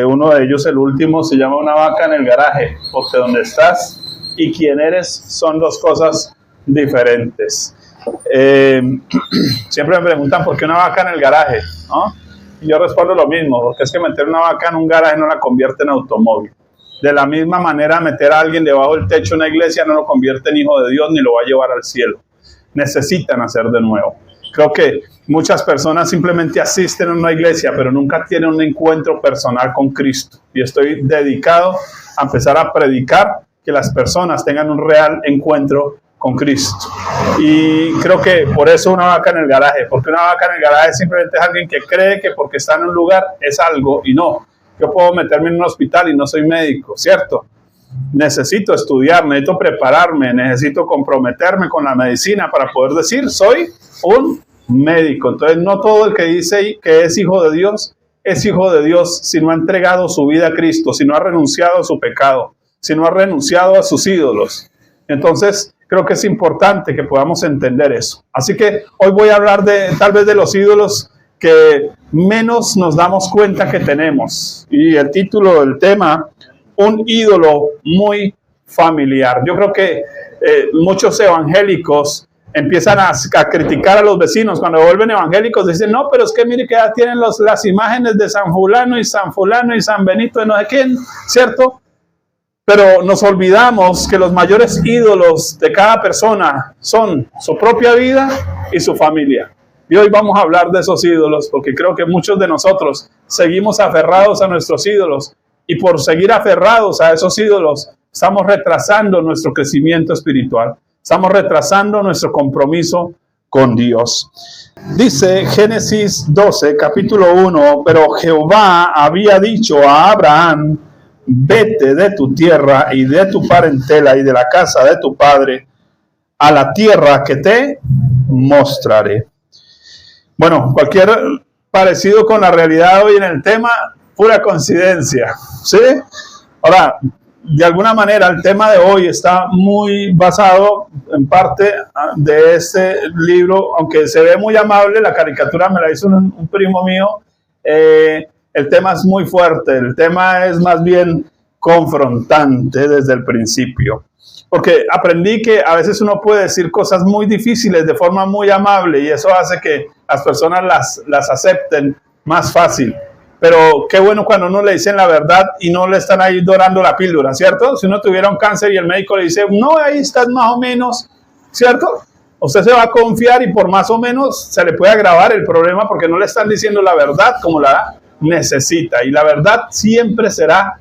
Uno de ellos, el último, se llama Una vaca en el garaje, porque donde estás y quién eres son dos cosas diferentes. Siempre me preguntan por qué una vaca en el garaje, ¿no? Y yo respondo lo mismo, porque es que meter una vaca en un garaje no la convierte en automóvil. De la misma manera, meter a alguien debajo del techo de una iglesia no lo convierte en hijo de Dios ni lo va a llevar al cielo. Necesitan nacer de nuevo. Creo que muchas personas simplemente asisten a una iglesia, pero nunca tienen un encuentro personal con Cristo. Y estoy dedicado a empezar a predicar que las personas tengan un real encuentro con Cristo. Y creo que por eso una vaca en el garaje, porque una vaca en el garaje simplemente es alguien que cree que porque está en un lugar es algo, y no. Yo puedo meterme en un hospital y no soy médico, ¿cierto? Necesito estudiar, necesito prepararme, necesito comprometerme con la medicina para poder decir, soy un médico. Entonces, no todo el que dice que es hijo de Dios si no ha entregado su vida a Cristo, si no ha renunciado a su pecado, si no ha renunciado a sus ídolos. Entonces, creo que es importante que podamos entender eso. Así que hoy voy a hablar tal vez de los ídolos que menos nos damos cuenta que tenemos. Y el título del tema, un ídolo muy familiar. Yo creo que muchos evangélicos empiezan a criticar a los vecinos. Cuando vuelven evangélicos dicen, no, pero es que mire que ya tienen las imágenes de San Fulano y San Benito de no sé quién, ¿cierto? Pero nos olvidamos que los mayores ídolos de cada persona son su propia vida y su familia. Y hoy vamos a hablar de esos ídolos, porque creo que muchos de nosotros seguimos aferrados a nuestros ídolos, y por seguir aferrados a esos ídolos estamos retrasando nuestro crecimiento espiritual, estamos retrasando nuestro compromiso con Dios. Dice Génesis 12, capítulo 1, pero Jehová había dicho a Abraham, vete de tu tierra y de tu parentela y de la casa de tu padre a la tierra que te mostraré. Bueno, cualquier parecido con la realidad hoy en el tema, pura coincidencia, ¿sí? Ahora, de alguna manera el tema de hoy está muy basado en parte de este libro, aunque se ve muy amable, la caricatura me la hizo un primo mío, el tema es muy fuerte, el tema es más bien confrontante desde el principio. Porque aprendí que a veces uno puede decir cosas muy difíciles de forma muy amable y eso hace que las personas las acepten más fácil. Pero qué bueno cuando uno le dicen la verdad y no le están ahí dorando la píldora, ¿cierto? Si uno tuviera un cáncer y el médico le dice, no, ahí estás más o menos, ¿cierto? Usted se va a confiar y por más o menos se le puede agravar el problema porque no le están diciendo la verdad como la necesita. Y la verdad siempre será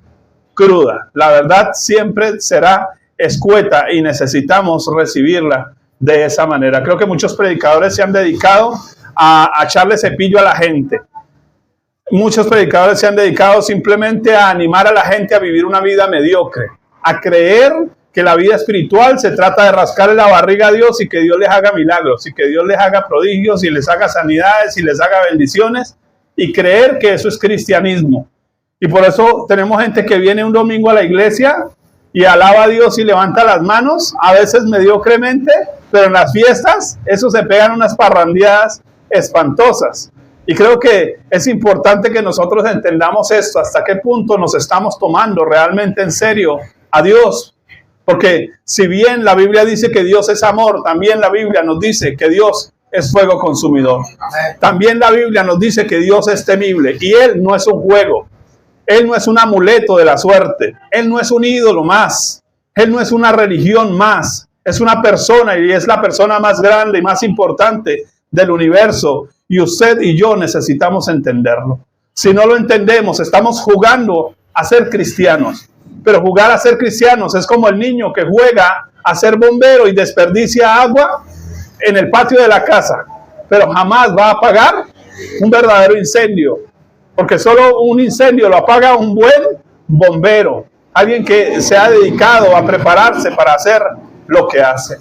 cruda, la verdad siempre será escueta y necesitamos recibirla de esa manera. Creo que muchos predicadores se han dedicado a echarle cepillo a la gente. Muchos predicadores se han dedicado simplemente a animar a la gente a vivir una vida mediocre, a creer que la vida espiritual se trata de rascarle la barriga a Dios y que Dios les haga milagros, y que Dios les haga prodigios, y les haga sanidades, y les haga bendiciones, y creer que eso es cristianismo. Y por eso tenemos gente que viene un domingo a la iglesia y alaba a Dios y levanta las manos, a veces mediocremente, pero en las fiestas, eso se pegan unas parrandeadas espantosas. Y creo que es importante que nosotros entendamos esto, hasta qué punto nos estamos tomando realmente en serio a Dios. Porque si bien la Biblia dice que Dios es amor, también la Biblia nos dice que Dios es fuego consumidor. También la Biblia nos dice que Dios es temible y Él no es un juego. Él no es un amuleto de la suerte. Él no es un ídolo más. Él no es una religión más. Es una persona y es la persona más grande y más importante del universo. Y usted y yo necesitamos entenderlo. Si no lo entendemos, estamos jugando a ser cristianos. Pero jugar a ser cristianos es como el niño que juega a ser bombero y desperdicia agua en el patio de la casa. Pero jamás va a apagar un verdadero incendio. Porque solo un incendio lo apaga un buen bombero. Alguien que se ha dedicado a prepararse para hacer lo que hace.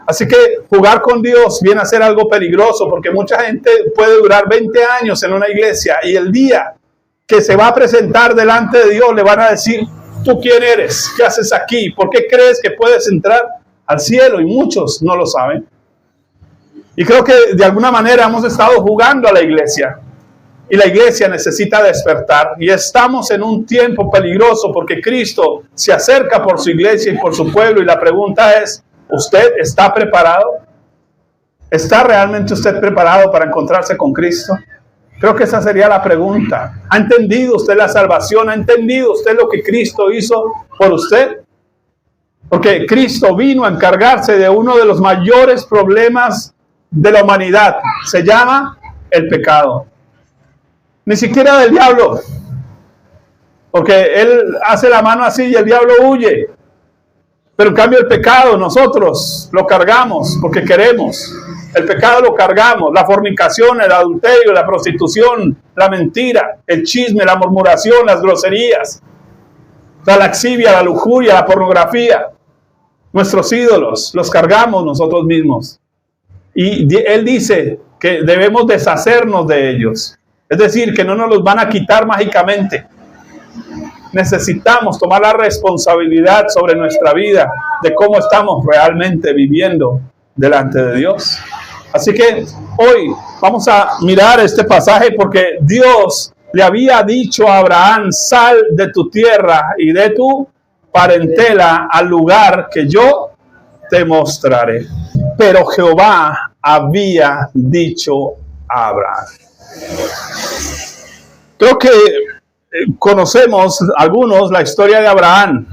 Así que jugar con Dios viene a ser algo peligroso porque mucha gente puede durar 20 años en una iglesia y el día que se va a presentar delante de Dios le van a decir, ¿tú quién eres? ¿Qué haces aquí? ¿Por qué crees que puedes entrar al cielo? Y muchos no lo saben. Y creo que de alguna manera hemos estado jugando a la iglesia. Y la iglesia necesita despertar. Y estamos en un tiempo peligroso porque Cristo se acerca por su iglesia y por su pueblo. Y la pregunta es, ¿usted está preparado? ¿Está realmente usted preparado para encontrarse con Cristo? Creo que esa sería la pregunta. ¿Ha entendido usted la salvación? ¿Ha entendido usted lo que Cristo hizo por usted? Porque Cristo vino a encargarse de uno de los mayores problemas de la humanidad. Se llama el pecado. Ni siquiera del diablo. Porque Él hace la mano así y el diablo huye. Pero en cambio el pecado nosotros lo cargamos porque queremos. El pecado lo cargamos, la fornicación, el adulterio, la prostitución, la mentira, el chisme, la murmuración, las groserías, la laxivia, la lujuria, la pornografía. Nuestros ídolos los cargamos nosotros mismos. Y Él dice que debemos deshacernos de ellos. Es decir, que no nos los van a quitar mágicamente. Necesitamos tomar la responsabilidad sobre nuestra vida de cómo estamos realmente viviendo delante de Dios. Así que hoy vamos a mirar este pasaje porque Dios le había dicho a Abraham, sal de tu tierra y de tu parentela al lugar que yo te mostraré. Pero Jehová había dicho a Abraham. Creo que conocemos algunos la historia de Abraham.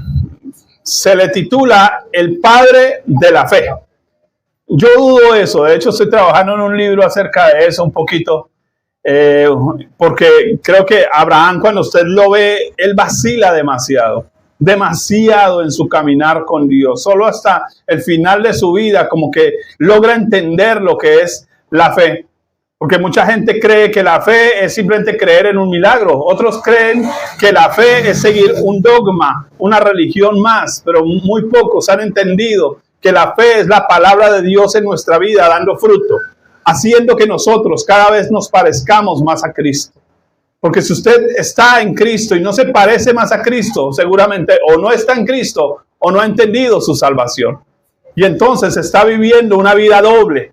Se le titula el padre de la fe. Yo dudo eso. De hecho, estoy trabajando en un libro acerca de eso un poquito. Porque creo que Abraham, cuando usted lo ve, él vacila demasiado. Demasiado en su caminar con Dios. Solo hasta el final de su vida como que logra entender lo que es la fe. Porque mucha gente cree que la fe es simplemente creer en un milagro. Otros creen que la fe es seguir un dogma, una religión más. Pero muy pocos han entendido que la fe es la palabra de Dios en nuestra vida dando fruto. Haciendo que nosotros cada vez nos parezcamos más a Cristo. Porque si usted está en Cristo y no se parece más a Cristo, seguramente o no está en Cristo o no ha entendido su salvación. Y entonces está viviendo una vida doble.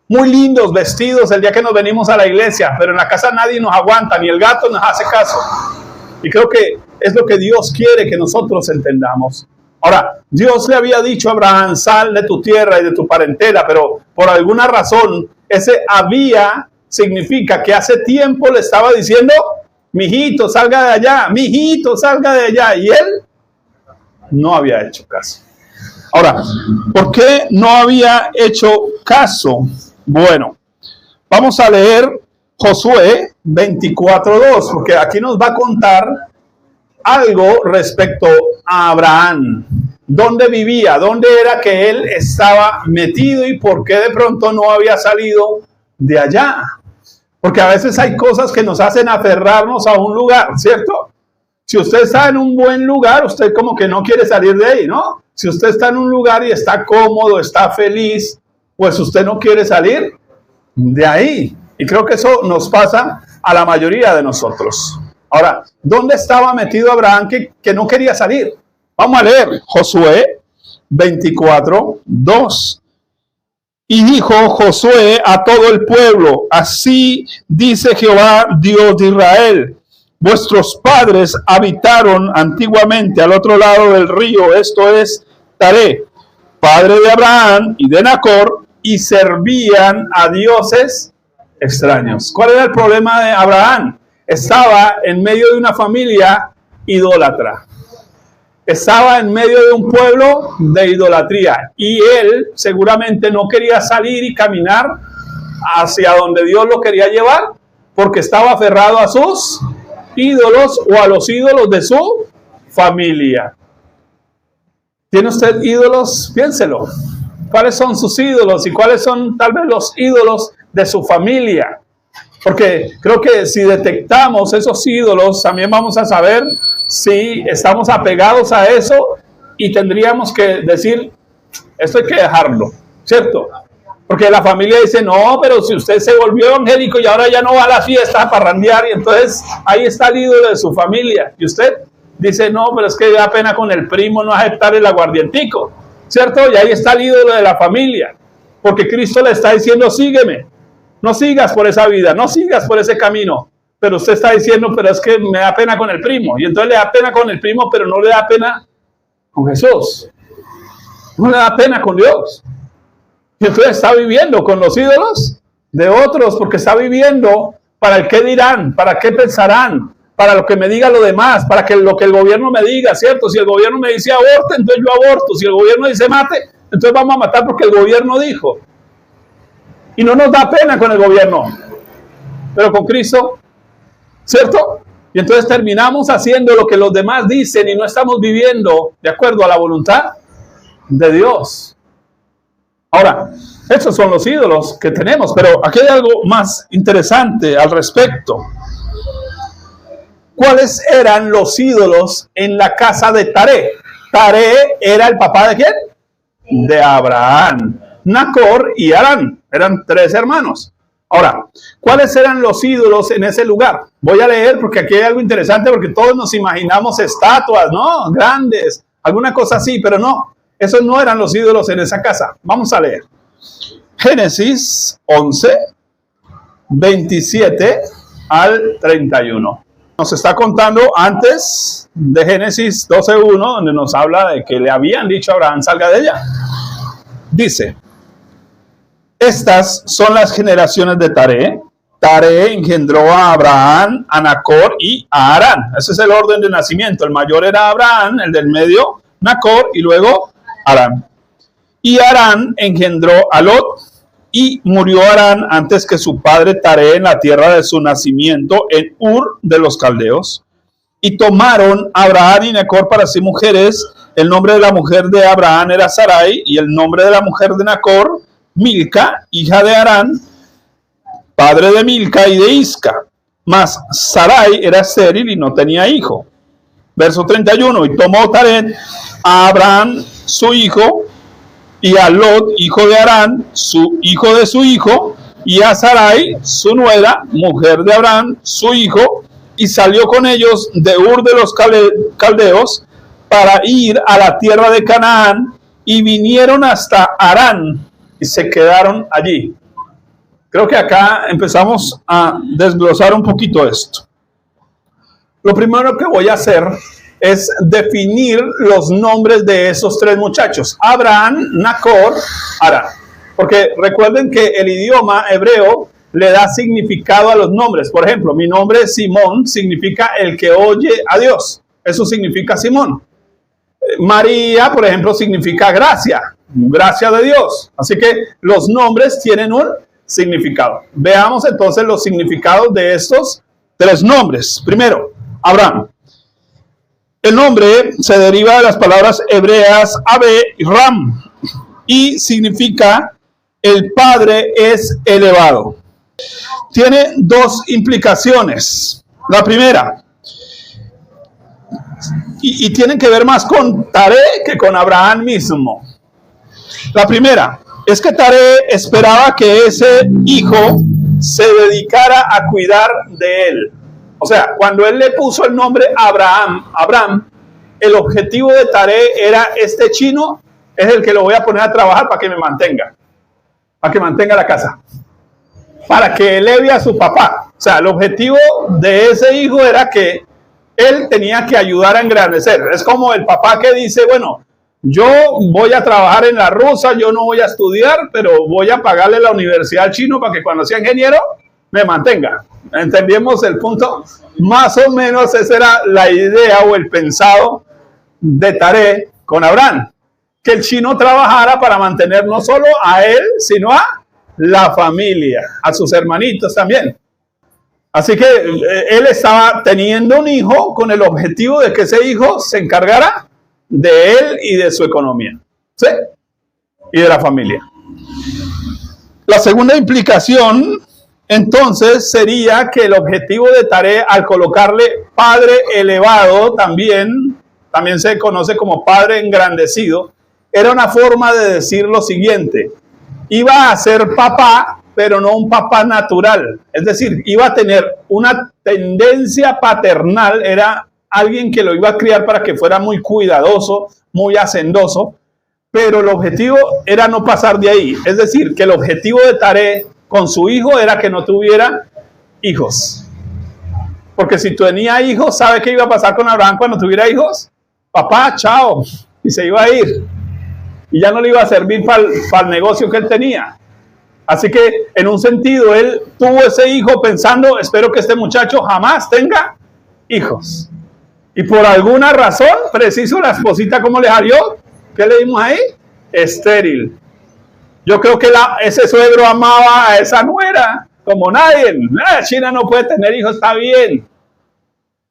Muy lindos vestidos el día que nos venimos a la iglesia, pero en la casa nadie nos aguanta, ni el gato nos hace caso. Y creo que es lo que Dios quiere que nosotros entendamos. Ahora, Dios le había dicho a Abraham, sal de tu tierra y de tu parentela, pero por alguna razón, ese había significa que hace tiempo le estaba diciendo, mijito, salga de allá, mijito, salga de allá. Y él no había hecho caso. Ahora, ¿por qué no había hecho caso? Bueno, vamos a leer Josué 24:2, porque aquí nos va a contar algo respecto a Abraham. ¿Dónde vivía? ¿Dónde era que él estaba metido? ¿Y por qué de pronto no había salido de allá? Porque a veces hay cosas que nos hacen aferrarnos a un lugar, ¿cierto? Si usted está en un buen lugar, usted como que no quiere salir de ahí, ¿no? Si usted está en un lugar y está cómodo, está feliz, pues usted no quiere salir de ahí. Y creo que eso nos pasa a la mayoría de nosotros. Ahora, ¿dónde estaba metido Abraham que no quería salir? Vamos a leer Josué 24:2. Y dijo Josué a todo el pueblo, así dice Jehová, Dios de Israel, vuestros padres habitaron antiguamente al otro lado del río, esto es Taré, padre de Abraham y de Nacor, y servían a dioses extraños. ¿Cuál era el problema de Abraham? Estaba en medio de una familia idólatra. Estaba en medio de un pueblo de idolatría. Y él seguramente no quería salir y caminar hacia donde Dios lo quería llevar, porque estaba aferrado a sus ídolos o a los ídolos de su familia. ¿Tiene usted ídolos? Piénselo. ¿Cuáles son sus ídolos y cuáles son tal vez los ídolos de su familia? Porque creo que si detectamos esos ídolos, también vamos a saber si estamos apegados a eso y tendríamos que decir, esto hay que dejarlo, ¿cierto? Porque la familia dice, no, pero si usted se volvió evangélico y ahora ya no va a la fiesta a parrandear, y entonces ahí está el ídolo de su familia. Y usted dice, no, pero es que da pena con el primo no aceptar el aguardientico, ¿cierto? Y ahí está el ídolo de la familia, porque Cristo le está diciendo, sígueme, no sigas por esa vida, no sigas por ese camino, pero usted está diciendo, pero es que me da pena con el primo. Y entonces le da pena con el primo, pero no le da pena con Jesús. No le da pena con Dios. Y entonces está viviendo con los ídolos de otros, porque está viviendo para el qué dirán, para qué pensarán, para lo que me diga lo demás, para que lo que el gobierno me diga, ¿cierto? Si el gobierno me dice aborte, entonces yo aborto. Si el gobierno dice mate, entonces vamos a matar porque el gobierno dijo. Y no nos da pena con el gobierno, pero con Cristo, ¿cierto? Y entonces terminamos haciendo lo que los demás dicen y no estamos viviendo de acuerdo a la voluntad de Dios. Ahora, estos son los ídolos que tenemos, pero aquí hay algo más interesante al respecto. ¿Cuáles eran los ídolos en la casa de Taré? Taré era el papá ¿de quién? De Abraham, Nacor y Harán. Eran 3 hermanos. Ahora, ¿cuáles eran los ídolos en ese lugar? Voy a leer porque aquí hay algo interesante, porque todos nos imaginamos estatuas, ¿no? Grandes, alguna cosa así, pero no. Esos no eran los ídolos en esa casa. Vamos a leer. Génesis 11, 27 al 31. Nos está contando antes de Génesis 12:1, donde nos habla de que le habían dicho a Abraham, salga de ella. Dice, estas son las generaciones de Taré. Taré engendró a Abraham, a Nacor y a Harán. Ese es el orden de nacimiento. El mayor era Abraham, el del medio Nacor y luego Harán. Y Harán engendró a Lot, y murió Harán antes que su padre Taré en la tierra de su nacimiento, en Ur de los Caldeos. Y tomaron a Abraham y Nacor para sí mujeres. El nombre de la mujer de Abraham era Sarai, y el nombre de la mujer de Nacor, Milca, hija de Harán, padre de Milca y de Isca. Mas Sarai era estéril y no tenía hijo. Verso 31. Y tomó Taré a Abraham su hijo, y a Lot, hijo de Harán, su hijo de su hijo, y a Sarai, su nuera, mujer de Abraham, su hijo, y salió con ellos de Ur de los Caldeos para ir a la tierra de Canaán, y vinieron hasta Harán y se quedaron allí. Creo que acá empezamos a desglosar un poquito esto. Lo primero que voy a hacer es definir los nombres de esos 3 muchachos, Abraham, Nacor, Harán. Porque recuerden que el idioma hebreo le da significado a los nombres. Por ejemplo, mi nombre es Simón, significa el que oye a Dios. Eso significa Simón. María, por ejemplo, significa gracia, gracia de Dios. Así que los nombres tienen un significado. Veamos entonces los significados de estos 3 nombres. Primero, Abraham. El nombre se deriva de las palabras hebreas Abe y Ram y significa el Padre es elevado. Tiene 2 implicaciones. La primera, y tienen que ver más con Taré que con Abraham mismo. La primera es que Taré esperaba que ese hijo se dedicara a cuidar de él. O sea, cuando él le puso el nombre Abraham, el objetivo de Taré era, este chino es el que lo voy a poner a trabajar para que me mantenga, para que mantenga la casa, para que eleve a su papá. O sea, el objetivo de ese hijo era que él tenía que ayudar a engrandecer. Es como el papá que dice, bueno, yo voy a trabajar en la rusa, yo no voy a estudiar, pero voy a pagarle la universidad al chino para que cuando sea ingeniero me mantenga. ¿Entendemos el punto? Más o menos esa era la idea o el pensado de Taré con Abraham, que el chino trabajara para mantener no solo a él, sino a la familia, a sus hermanitos también. Así que él estaba teniendo un hijo con el objetivo de que ese hijo se encargara de él y de su economía, ¿sí? Y de la familia. La segunda implicación entonces sería que el objetivo de Taré, al colocarle padre elevado, también se conoce como padre engrandecido, era una forma de decir lo siguiente: iba a ser papá, pero no un papá natural, es decir, iba a tener una tendencia paternal, era alguien que lo iba a criar para que fuera muy cuidadoso, muy hacendoso, pero el objetivo era no pasar de ahí, es decir, que el objetivo de Taré con su hijo era que no tuviera hijos. Porque si tenía hijos, ¿sabe qué iba a pasar con Abraham cuando tuviera hijos? Papá, chao. Y se iba a ir. Y ya no le iba a servir para el negocio que él tenía. Así que, en un sentido, él tuvo ese hijo pensando, espero que este muchacho jamás tenga hijos. Y por alguna razón, preciso, la esposita, ¿cómo le salió? ¿Qué le dimos ahí? Estéril. Yo creo que ese suegro amaba a esa nuera como nadie. China no puede tener hijos, está bien.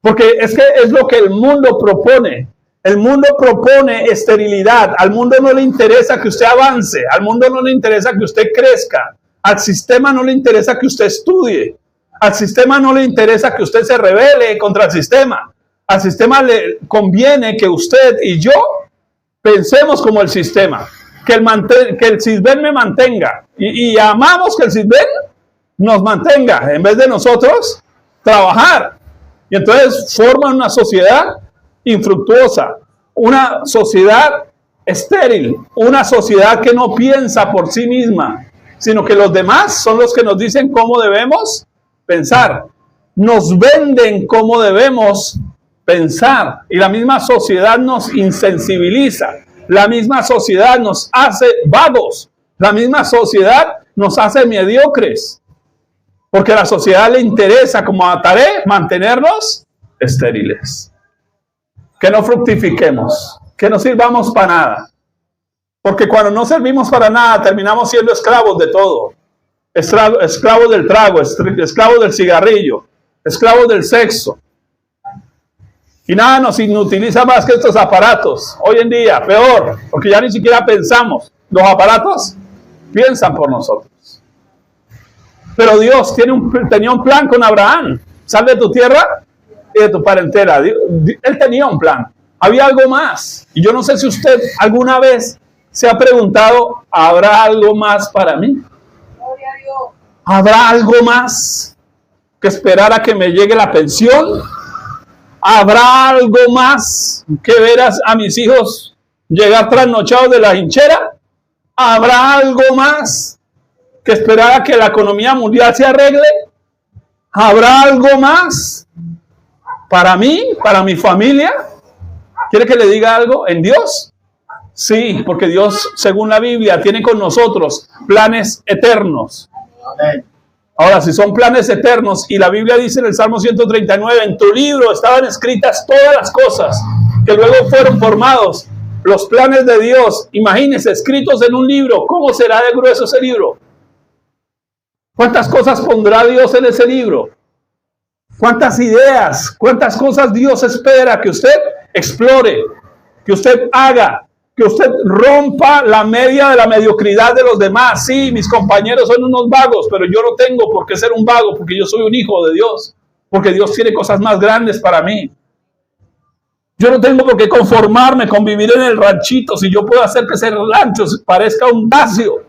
Porque es que es lo que el mundo propone. El mundo propone esterilidad. Al mundo no le interesa que usted avance. Al mundo no le interesa que usted crezca. Al sistema no le interesa que usted estudie. Al sistema no le interesa que usted se rebele contra el sistema. Al sistema le conviene que usted y yo pensemos como el sistema. Que el CISBEN me mantenga. Y amamos que el CISBEN nos mantenga. En vez de nosotros trabajar. Y entonces forman una sociedad infructuosa, una sociedad estéril, una sociedad que no piensa por sí misma, sino que los demás son los que nos dicen cómo debemos pensar. Nos venden cómo debemos pensar y la misma sociedad nos insensibiliza, la misma sociedad nos hace vagos, la misma sociedad nos hace mediocres, porque a la sociedad le interesa como a Taré mantenernos estériles. Que no fructifiquemos, que no sirvamos para nada. Porque cuando no servimos para nada, terminamos siendo esclavos de todo. Esclavos del trago, esclavos del cigarrillo, esclavos del sexo. Y nada nos inutiliza más que estos aparatos. Hoy en día, peor, porque ya ni siquiera pensamos. Los aparatos piensan por nosotros. Pero Dios tenía un plan con Abraham. Sal de tu tierra y de tu parentela. Él tenía un plan. Había algo más. Y yo no sé si usted alguna vez se ha preguntado, ¿habrá algo más para mí? ¿Habrá algo más que esperar a que me llegue la pensión? ¿Habrá algo más que ver a mis hijos llegar trasnochados de la hinchera? ¿Habrá algo más que esperar a que la economía mundial se arregle? ¿Habrá algo más para mí, para mi familia? ¿Quiere que le diga algo? ¿En Dios? Sí, porque Dios, según la Biblia, tiene con nosotros planes eternos. Amén. Ahora, si son planes eternos, y la Biblia dice en el Salmo 139, en tu libro estaban escritas todas las cosas que luego fueron formados, los planes de Dios, imagínense, escritos en un libro, ¿cómo será de grueso ese libro? ¿Cuántas cosas pondrá Dios en ese libro? ¿Cuántas ideas, cuántas cosas Dios espera que usted explore, que usted haga, que usted rompa la media de la mediocridad de los demás? Sí, mis compañeros son unos vagos, pero yo no tengo por qué ser un vago, porque yo soy un hijo de Dios, porque Dios tiene cosas más grandes para mí. Yo no tengo por qué conformarme con vivir en el ranchito, si yo puedo hacer que ese rancho parezca un dacio.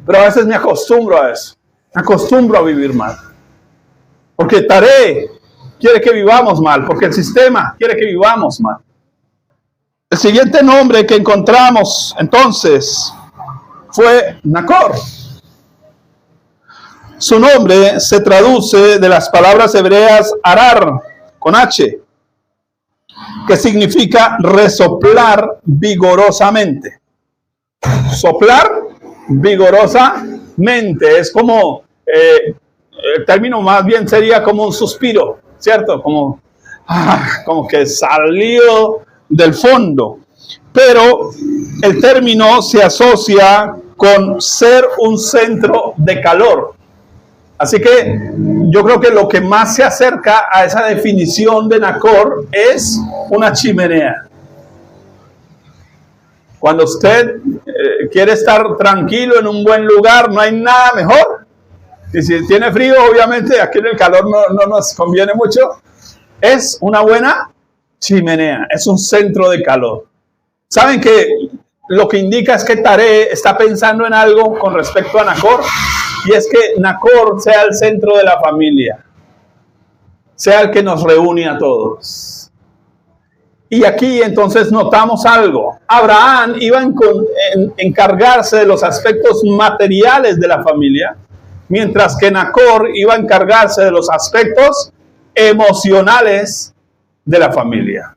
Pero a veces me acostumbro a eso, me acostumbro a vivir mal. Porque Taré quiere que vivamos mal, porque el sistema quiere que vivamos mal. El siguiente nombre que encontramos entonces fue Nacor. Su nombre se traduce de las palabras hebreas arar, con H, que significa resoplar vigorosamente. Soplar vigorosamente es como, el término más bien sería como un suspiro, ¿cierto? Como que salió del fondo, pero el término se asocia con ser un centro de calor. Así que yo creo que lo que más se acerca a esa definición de Nacor es una chimenea. Cuando usted quiere estar tranquilo en un buen lugar, no hay nada mejor. Y si tiene frío, obviamente aquí en el calor no nos conviene mucho. Es una buena chimenea, es un centro de calor. ¿Saben que lo que indica es que Taré está pensando en algo con respecto a Nacor? Y es que Nacor sea el centro de la familia, sea el que nos reúne a todos. Y aquí entonces notamos algo. Abraham iba a encargarse de los aspectos materiales de la familia, mientras que Nacor iba a encargarse de los aspectos emocionales de la familia.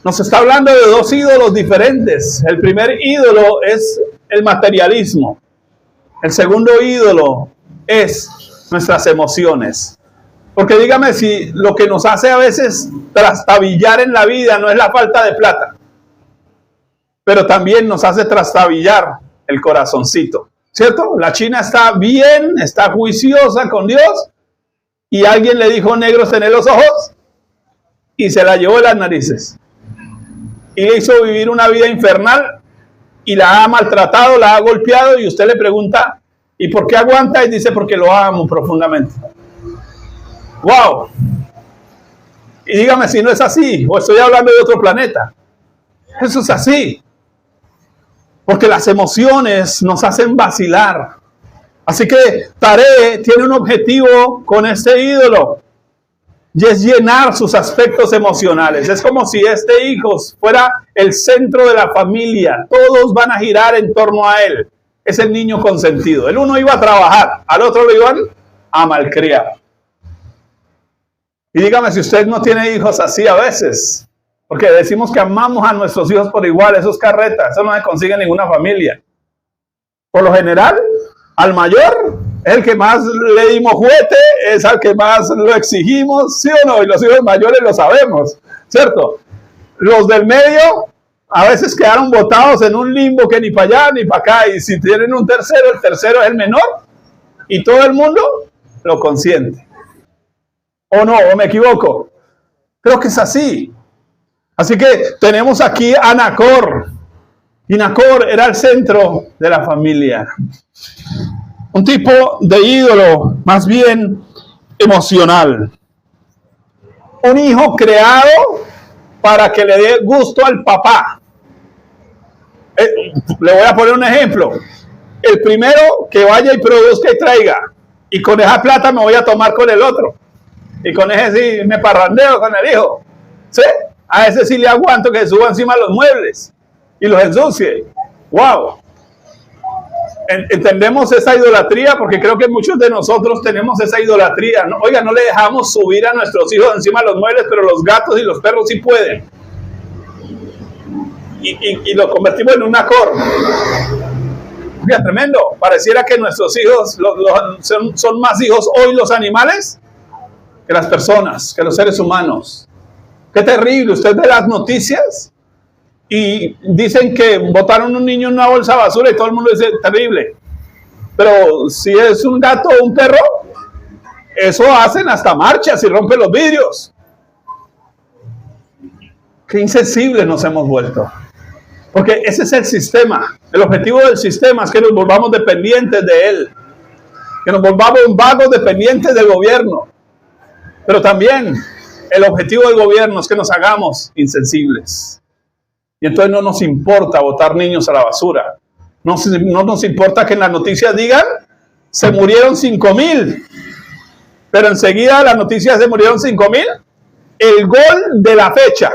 Nos está hablando de dos ídolos diferentes. El primer ídolo es el materialismo. El segundo ídolo es nuestras emociones. Porque dígame si lo que nos hace a veces trastabillar en la vida no es la falta de plata, pero también nos hace trastabillar el corazoncito, ¿cierto? La China está bien, está juiciosa con Dios, y alguien le dijo negros tener los ojos y se la llevó de las narices y le hizo vivir una vida infernal y la ha maltratado, la ha golpeado, y usted le pregunta ¿y por qué aguanta? Y dice porque lo amo profundamente. ¡Wow! Y dígame si no es así, o estoy hablando de otro planeta. Eso es así. Porque las emociones nos hacen vacilar. Así que Taré tiene un objetivo con este ídolo, y es llenar sus aspectos emocionales. Es como si este hijo fuera el centro de la familia. Todos van a girar en torno a él. Es el niño consentido. El uno iba a trabajar, al otro lo iban a malcriar. Y dígame si usted no tiene hijos así a veces, porque decimos que amamos a nuestros hijos por igual. Eso es carreta, eso no se consigue en ninguna familia. Por lo general, al mayor es el que más le dimos juguete, es al que más lo exigimos, ¿sí o no? Y los hijos mayores lo sabemos, ¿cierto? Los del medio a veces quedaron botados en un limbo que ni para allá ni para acá, y si tienen un tercero, el tercero es el menor, y todo el mundo lo consiente. ¿O no? ¿O me equivoco? Creo que es así. Así que tenemos aquí a Nacor. Y Nacor era el centro de la familia. Un tipo de ídolo, más bien emocional. Un hijo creado para que le dé gusto al papá. Le voy a poner un ejemplo. El primero que vaya y produzca y traiga. Y con esa plata me voy a tomar con el otro. Y con ese sí me parrandeo con el hijo. ¿Sí? A ese sí le aguanto que suba encima los muebles y los ensucie. ¡Wow! Entendemos esa idolatría, porque creo que muchos de nosotros tenemos esa idolatría. ¿No? Oiga, no le dejamos subir a nuestros hijos encima de los muebles, pero los gatos y los perros sí pueden. Y lo convertimos en un Nacor. Mira, tremendo. Pareciera que nuestros hijos son más hijos hoy los animales que las personas, que los seres humanos. Qué terrible. Usted ve las noticias y dicen que botaron un niño en una bolsa de basura y todo el mundo dice terrible. Pero si es un gato o un perro, eso hacen hasta marchas y rompen los vidrios. Qué insensibles nos hemos vuelto. Porque ese es el sistema. El objetivo del sistema es que nos volvamos dependientes de él. Que nos volvamos vagos dependientes del gobierno. Pero también el objetivo del gobierno es que nos hagamos insensibles. Y entonces no nos importa botar niños a la basura. No nos importa que en las noticias digan, se murieron 5,000. Pero enseguida las noticias se murieron 5,000. El gol de la fecha.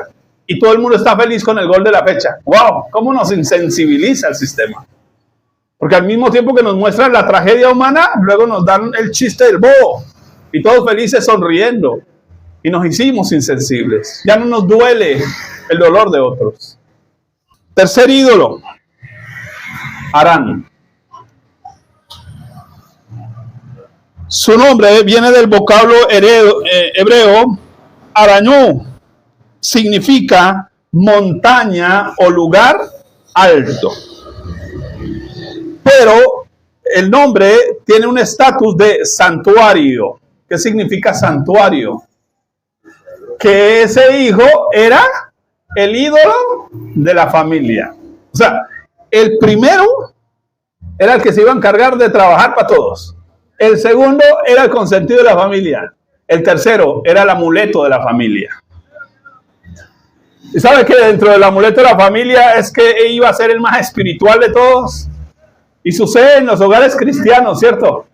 Y todo el mundo está feliz con el gol de la fecha. ¡Wow! ¿Cómo nos insensibiliza el sistema? Porque al mismo tiempo que nos muestran la tragedia humana, luego nos dan el chiste del bobo. Y todos felices sonriendo. Y nos hicimos insensibles. Ya no nos duele el dolor de otros. Tercer ídolo. Harán. Su nombre viene del vocablo hebreo Arañú. Significa montaña o lugar alto. Pero el nombre tiene un estatus de santuario. ¿Qué significa santuario? Que ese hijo era el ídolo de la familia. O sea, el primero era el que se iba a encargar de trabajar para todos. El segundo era el consentido de la familia. El tercero era el amuleto de la familia. ¿Y sabe que dentro del amuleto de la familia es que iba a ser el más espiritual de todos? Y sucede en los hogares cristianos, ¿cierto?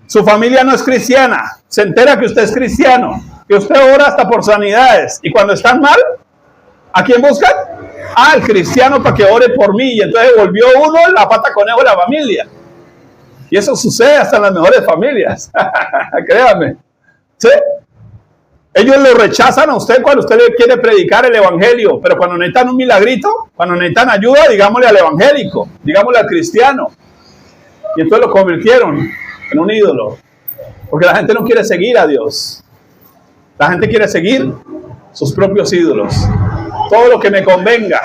Su familia no es cristiana. Se entera que usted es cristiano, que usted ora hasta por sanidades. Y cuando están mal, ¿a quién buscan? Al cristiano para que ore por mí. Y entonces volvió uno la pata conejo de la familia. Y eso sucede hasta en las mejores familias. Créanme. ¿Sí? Ellos lo rechazan a usted cuando usted le quiere predicar el evangelio, pero cuando necesitan un milagrito, cuando necesitan ayuda, digámosle al evangélico, digámosle al cristiano. Y entonces lo convirtieron en un ídolo. Porque la gente no quiere seguir a Dios. La gente quiere seguir sus propios ídolos. Todo lo que me convenga.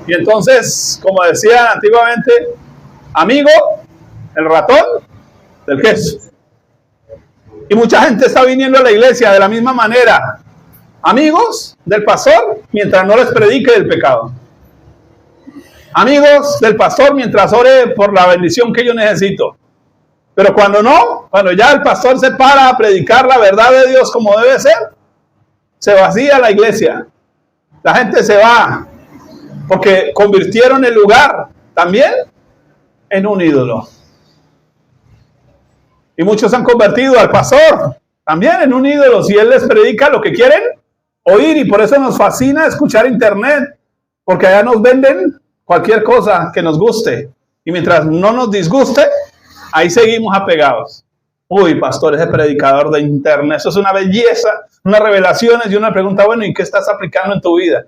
Y entonces, como decían antiguamente, amigo, el ratón del queso. Y mucha gente está viniendo a la iglesia de la misma manera. Amigos del pastor mientras no les predique del pecado. Amigos del pastor mientras ore por la bendición que yo necesito. Pero cuando no, cuando ya el pastor se para a predicar la verdad de Dios como debe ser, se vacía la iglesia. La gente se va porque convirtieron el lugar también en un ídolo. Y muchos han convertido al pastor también en un ídolo. Si él les predica lo que quieren oír, y por eso nos fascina escuchar internet, porque allá nos venden cualquier cosa que nos guste. Y mientras no nos disguste, ahí seguimos apegados. Uy, pastor, ese predicador de internet, eso es una belleza, unas revelaciones y una pregunta, bueno, ¿y qué estás aplicando en tu vida?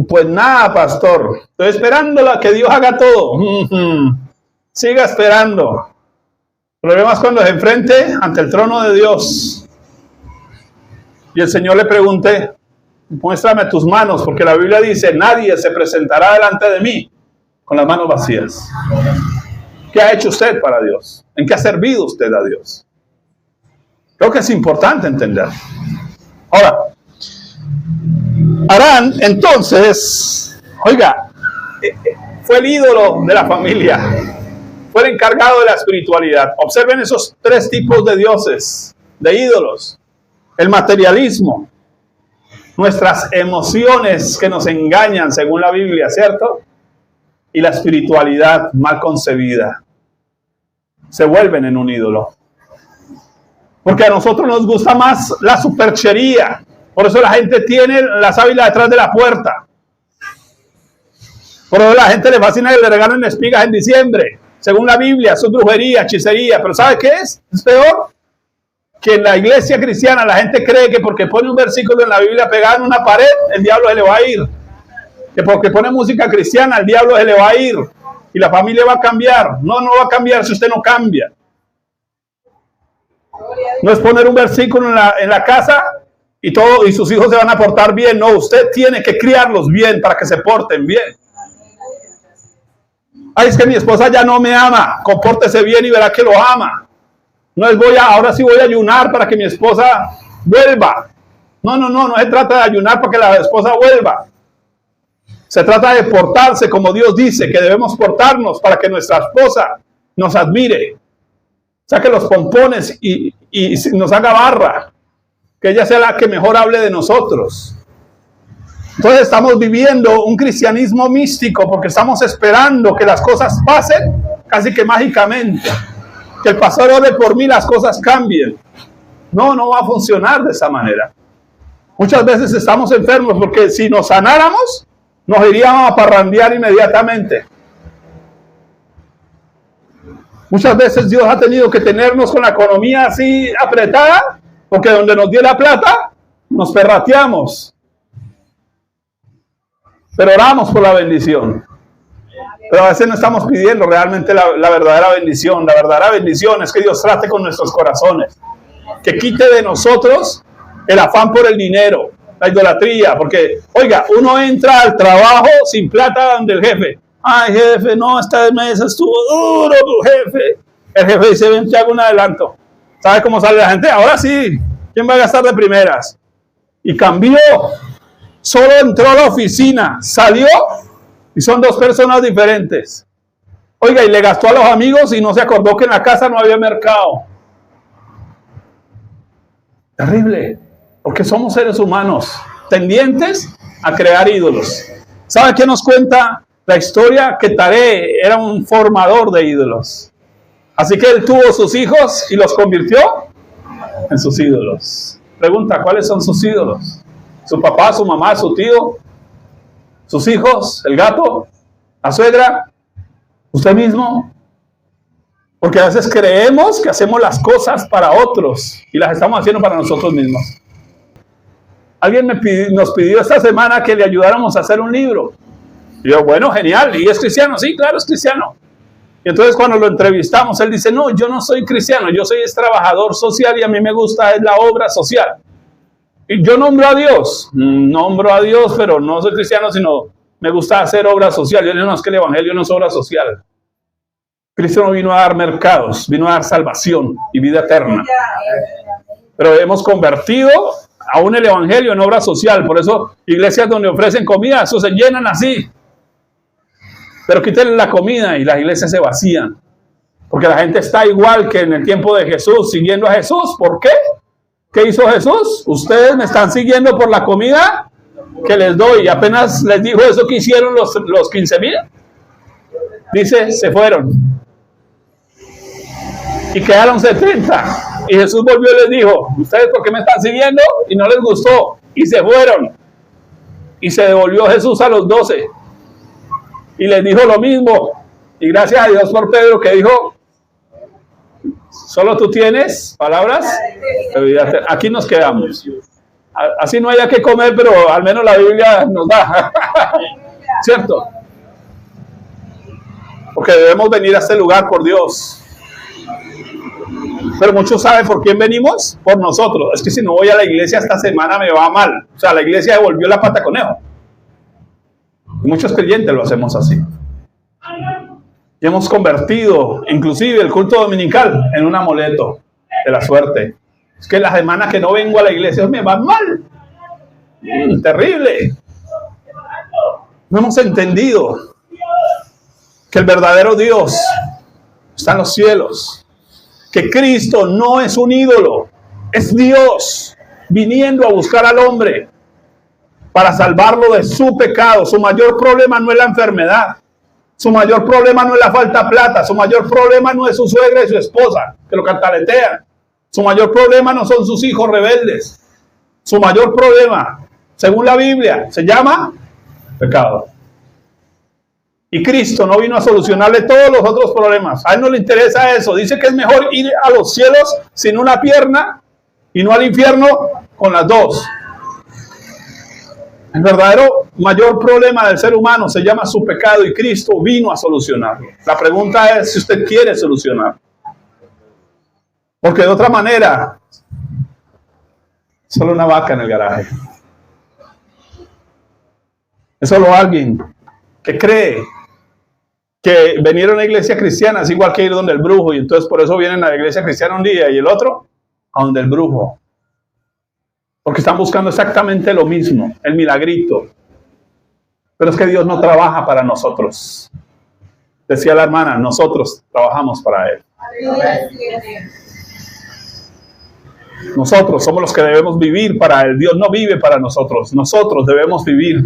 Pues nada, pastor, estoy esperando a que Dios haga todo. Siga esperando. El problema es cuando se enfrente ante el trono de Dios y el Señor le pregunte, muéstrame tus manos, porque la Biblia dice, nadie se presentará delante de mí con las manos vacías. ¿Qué ha hecho usted para Dios? ¿En qué ha servido usted a Dios? Creo que es importante entender. Ahora, Arán, entonces, oiga, fue el ídolo de la familia. Fue el encargado de la espiritualidad. Observen esos tres tipos de dioses, de ídolos. El materialismo, nuestras emociones que nos engañan según la Biblia, ¿cierto? Y la espiritualidad mal concebida. Se vuelven en un ídolo. Porque a nosotros nos gusta más la superchería. Por eso la gente tiene la sábila detrás de la puerta. Por eso la gente le fascina que le regalen espigas en diciembre. Según la Biblia, eso es brujería, hechicería. Pero ¿sabe qué es? Es peor que en la iglesia cristiana la gente cree que porque pone un versículo en la Biblia pegado en una pared, el diablo se le va a ir. Que porque pone música cristiana, el diablo se le va a ir. Y la familia va a cambiar. No, no va a cambiar si usted no cambia. No es poner un versículo en la casa y sus hijos se van a portar bien. No, usted tiene que criarlos bien para que se porten bien. Ay, es que mi esposa ya no me ama. Compórtese bien y verá que lo ama. No es ahora sí voy a ayunar para que mi esposa vuelva. No se trata de ayunar para que la esposa vuelva. Se trata de portarse como Dios dice que debemos portarnos para que nuestra esposa nos admire. Saque los pompones y nos haga barra. Que ella sea la que mejor hable de nosotros. Entonces estamos viviendo un cristianismo místico porque estamos esperando que las cosas pasen casi que mágicamente. Que el pastor ore por mí, las cosas cambien. No va a funcionar de esa manera. Muchas veces estamos enfermos porque si nos sanáramos, nos iríamos a parrandear inmediatamente. Muchas veces Dios ha tenido que tenernos con la economía así apretada, porque donde nos dio la plata, nos perrateamos. Pero oramos por la bendición. Pero a veces no estamos pidiendo realmente la verdadera bendición. La verdadera bendición es que Dios trate con nuestros corazones. Que quite de nosotros el afán por el dinero, la idolatría. Porque, oiga, uno entra al trabajo sin plata donde el jefe. Ay, jefe, no, esta mes estuvo duro tu jefe. El jefe dice, ven, te hago un adelanto. ¿Sabe cómo sale la gente? Ahora sí, ¿quién va a gastar de primeras? Y cambió. Solo entró a la oficina, salió y son dos personas diferentes. Oiga, y le gastó a los amigos y no se acordó que en la casa no había mercado. Terrible, porque somos seres humanos tendientes a crear ídolos. ¿Sabe qué nos cuenta la historia? Que Taré era un formador de ídolos. Así que él tuvo sus hijos y los convirtió en sus ídolos. Pregunta, ¿cuáles son sus ídolos? ¿Su papá, su mamá, su tío, sus hijos, el gato, la suegra? Usted mismo. Porque a veces creemos que hacemos las cosas para otros y las estamos haciendo para nosotros mismos. Alguien nos pidió esta semana que le ayudáramos a hacer un libro. Y yo, bueno, genial. ¿Y es cristiano? Sí, claro, es cristiano. Y entonces cuando lo entrevistamos, él dice, no, yo no soy cristiano, yo soy trabajador social y a mí me gusta es la obra social. Y yo nombro a Dios, pero no soy cristiano, sino me gusta hacer obra social. Yo digo, no, es que el evangelio no es obra social. Cristo no vino a dar mercados, vino a dar salvación y vida eterna. Pero hemos convertido aún el evangelio en obra social. Por eso iglesias donde ofrecen comida, eso se llenan así. Pero quítenle la comida y las iglesias se vacían. Porque la gente está igual que en el tiempo de Jesús, siguiendo a Jesús. ¿Por qué? ¿Qué hizo Jesús? Ustedes me están siguiendo por la comida que les doy. Y apenas les dijo eso que hicieron los 15,000. Dice, se fueron. Y quedaron 70. Y Jesús volvió y les dijo, ¿ustedes por qué me están siguiendo? Y no les gustó. Y se fueron. Y se devolvió Jesús a los 12. Y les dijo lo mismo. Y gracias a Dios por Pedro que dijo, ¿solo tú tienes palabras? Aquí nos quedamos. Así no haya que comer, pero al menos la Biblia nos da. ¿Cierto? Porque debemos venir a este lugar por Dios. Pero muchos saben por quién venimos, por nosotros. Es que si no voy a la iglesia esta semana me va mal. O sea, la iglesia devolvió la pata a conejo. Y muchos creyentes lo hacemos así. Y hemos convertido inclusive el culto dominical en un amuleto de la suerte. Es que la semana que no vengo a la iglesia me va mal. Terrible. No hemos entendido que el verdadero Dios está en los cielos. Que Cristo no es un ídolo, es Dios viniendo a buscar al hombre para salvarlo de su pecado. Su mayor problema no es la enfermedad, su mayor problema no es la falta de plata, su mayor problema no es su suegra y su esposa que lo cantaletean, su mayor problema no son sus hijos rebeldes, su mayor problema, según la Biblia, se llama pecado. Y Cristo no vino a solucionarle todos los otros problemas. A él no le interesa eso. Dice que es mejor ir a los cielos sin una pierna y no al infierno con las dos. El verdadero mayor problema del ser humano se llama su pecado y Cristo vino a solucionarlo. La pregunta es si usted quiere solucionarlo. Porque de otra manera, solo una vaca en el garaje. Es solo alguien que cree que venir a una iglesia cristiana es igual que ir donde el brujo, y entonces por eso vienen a la iglesia cristiana un día y el otro a donde el brujo. Porque están buscando exactamente lo mismo, el milagrito. Pero es que Dios no trabaja para nosotros. Decía la hermana, nosotros trabajamos para Él. Nosotros somos los que debemos vivir para Él. Dios no vive para nosotros. Nosotros debemos vivir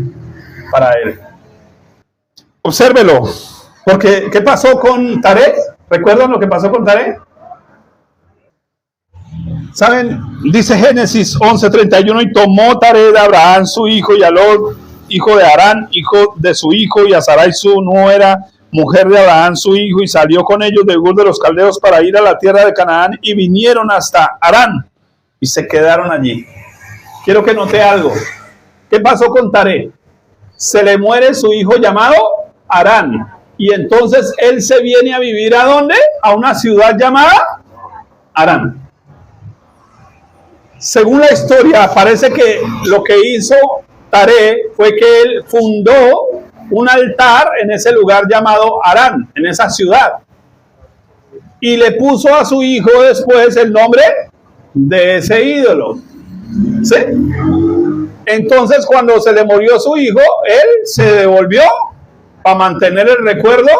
para Él. Obsérvelo. Porque, ¿qué pasó con Taré? ¿Recuerdan lo que pasó con Taré? ¿Saben? Dice Génesis 11:31, y tomó Taré de Abraham su hijo, y a Lot, hijo de Harán, hijo de su hijo, y a Sarai su nuera, mujer de Abraham su hijo, y salió con ellos de Ur de los Caldeos para ir a la tierra de Canaán, y vinieron hasta Harán, y se quedaron allí. Quiero que note algo. ¿Qué pasó con Taré? Se le muere su hijo llamado Harán. Y entonces él se viene a vivir ¿a dónde? A una ciudad llamada Harán. Según la historia, parece que lo que hizo Taré fue que él fundó un altar en ese lugar llamado Harán, en esa ciudad. Y le puso a su hijo después el nombre de ese ídolo. ¿Sí? Entonces, cuando se le murió su hijo, él se devolvió para mantener el recuerdo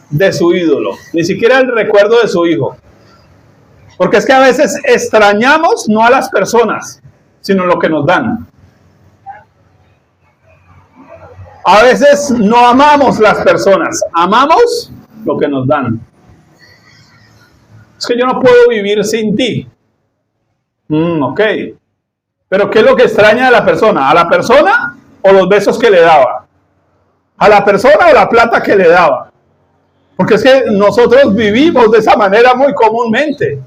de su ídolo, ni siquiera el recuerdo de su hijo. Porque es que a veces extrañamos no a las personas, sino lo que nos dan. A veces no amamos las personas, amamos lo que nos dan. Es que yo no puedo vivir sin ti. Ok. Pero ¿qué es lo que extraña a la persona? ¿A la persona o los besos que le daba? ¿A la persona o la plata que le daba? Porque es que nosotros vivimos de esa manera muy comúnmente.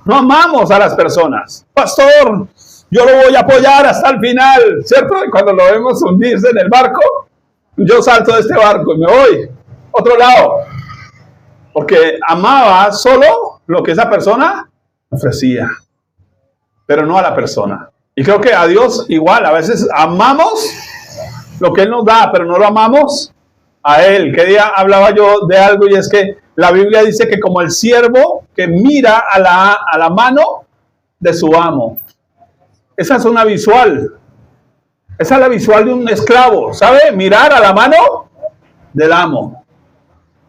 No amamos a las personas. Pastor, yo lo voy a apoyar hasta el final, ¿cierto? Y cuando lo vemos hundirse en el barco, yo salto de este barco y me voy a otro lado. Porque amaba solo lo que esa persona ofrecía, pero no a la persona. Y creo que a Dios igual, a veces amamos lo que Él nos da, pero no lo amamos a Él. ¿Qué día hablaba yo de algo? Y es que la Biblia dice que como el siervo que mira a la mano de su amo. Esa es una visual. Esa es la visual de un esclavo, ¿sabe? Mirar a la mano del amo.